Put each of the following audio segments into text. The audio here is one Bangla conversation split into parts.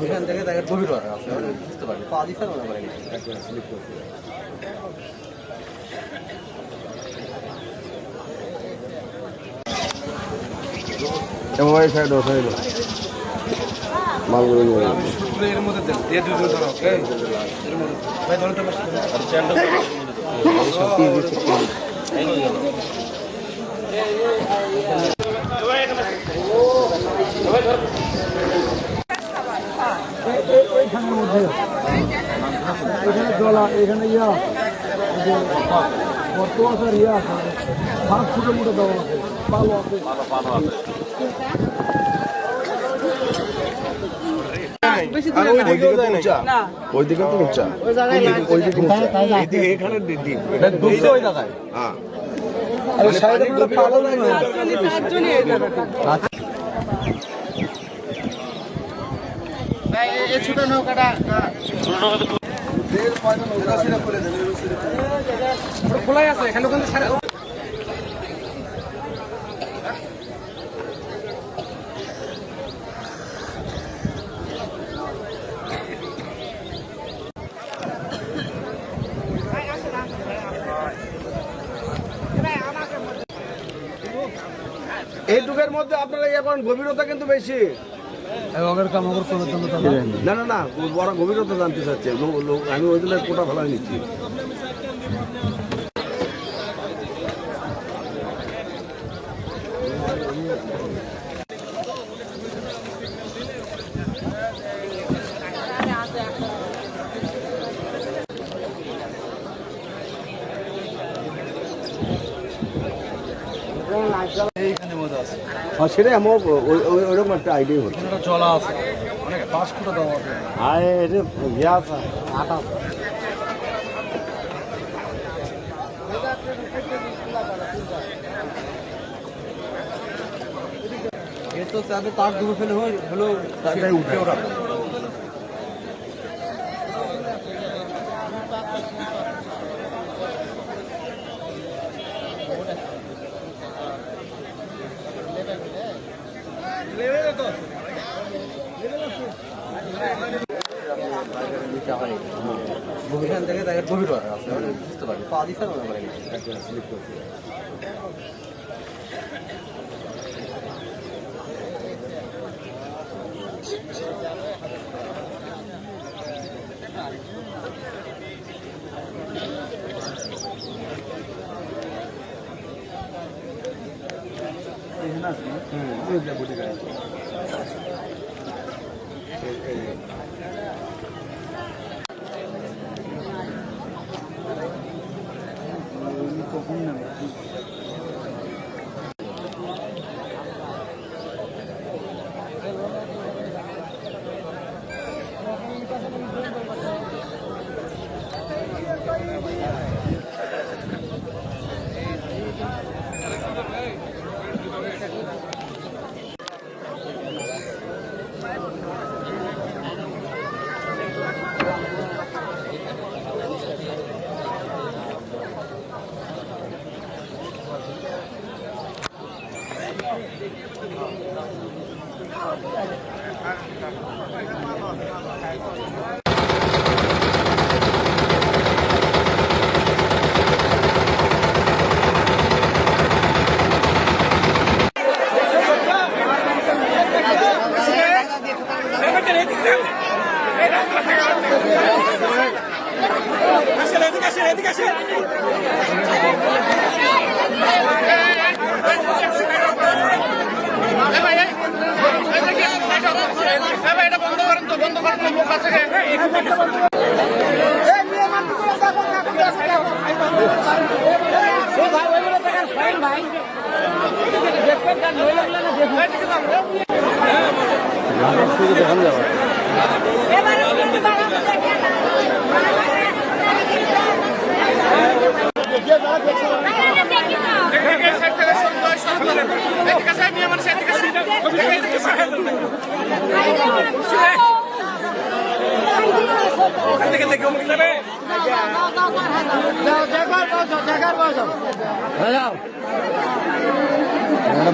এখান থেকে তাকে গভীর আছে বুঝতে পারি পা দিতে মনে করেন সাইড মালগুলো এর মধ্যে দিয়ে দুটো ধরো ভাই ধরো তো এইখানের মধ্যে এখানে জলা এখানে ইয়া বর্তমান স্যার ইয়া আছে 5 ফুটের মতো দেওয়া আছে পালো আছে ওইদিকে তো উঁচা ওইদিকে এখানে ওই জায়গায় হ্যাঁ ছোট নৌকাটা খোলাই আছে এখানে এই যুগের মধ্যে আপনারা এখন গভীরতা কিন্তু বেশি না না না বড় গভীরতা জানতে চাচ্ছে আমি ওই জন্য কোটা ফেলাই নিচ্ছি সেটাই আমার ওইরকম একটা আইডিয়া হচ্ছে জলা আছে অনেক 5 ফুট দেওয়া আছে আর এটা ইয়া আছে আটা এ তো তাদের তার দূরে ফেলে হলো তাই উঠে ওরা এখান থেকে তাকে গভীর আছে বুঝতে পারি পা দিতে মনে করেন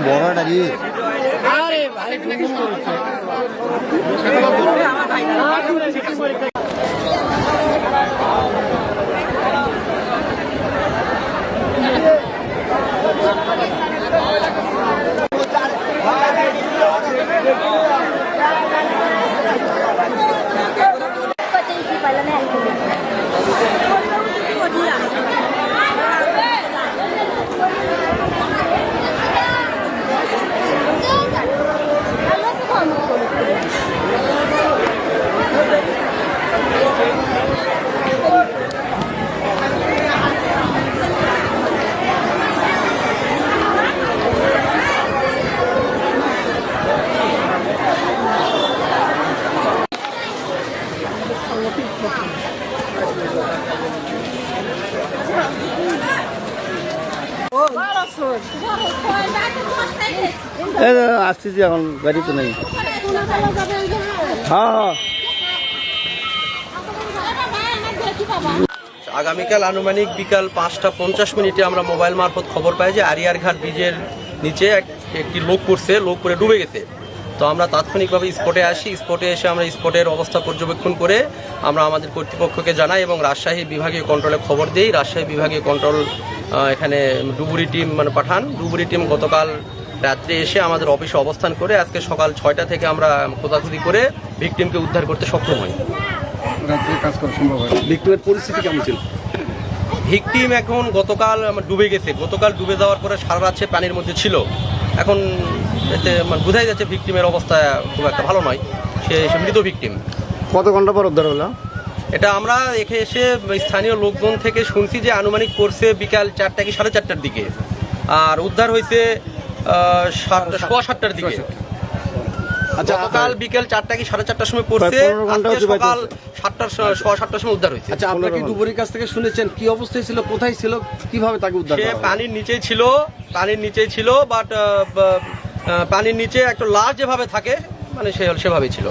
বড় একটা কি আসতেছি এখন গাড়িতে নেই। হ্যাঁ আগামীকাল আনুমানিক বিকাল 5:50 আমরা মোবাইল মারফত খবর পাই যে আরিয়ারঘাট ব্রিজের নিচে একটি লোক করছে, লোক করে ডুবে গেছে। তো আমরা তাৎক্ষণিকভাবে স্পটে আসি। স্পটে এসে আমরা স্পটের অবস্থা পর্যবেক্ষণ করে আমরা আমাদের কর্তৃপক্ষকে জানাই এবং রাজশাহী বিভাগীয় কন্ট্রোলে খবর দিই। রাজশাহী বিভাগীয় কন্ট্রোল এখানে ডুবুরি টিম পাঠান। ডুবুরি টিম গতকাল রাত্রে এসে আমাদের অফিসে অবস্থান করে আজকে সকাল 6টা থেকে আমরা খোঁজাখুঁজি করে ভিকটিমকে উদ্ধার করতে সক্ষম হই। রাত্রে কাজ করা সম্ভব হয়। ভিক্টিমের পরিস্থিতি কেমন ছিল? ভিকটিম এখন গতকাল ডুবে গেছে। গতকাল ডুবে যাওয়ার পরে সারা রাত সে পানির মধ্যে ছিল। এখন এতে বোঝাই যাচ্ছে ভিকটিমের অবস্থা খুব একটা ভালো নয়। সে মৃত ভিকটিম। কত ঘন্টা পর উদ্ধার হলো? এটা আমরা এখানে এসে স্থানীয় লোকজন থেকে শুনছি যে আনুমানিক করছে বিকাল 4টা কি 4:30টার দিকে, আর উদ্ধার হয়েছে 7:15টার দিকে। আচ্ছা, গতকাল বিকেল 4টা কি 4:30টার সময় পড়ছে, আজকে সকাল 7টার সময় উদ্ধার হয়েছে। আচ্ছা, আপনারা কি ডুবুরির কাছ থেকে শুনেছেন কি অবস্থায় ছিল, কোথায় ছিল, কিভাবে তাকে উদ্ধার সে করা হলো? পানির নিচেই ছিল, বাট পানির নিচে একটা লাশ যেভাবে থাকে মানে সেভাবেই ছিল।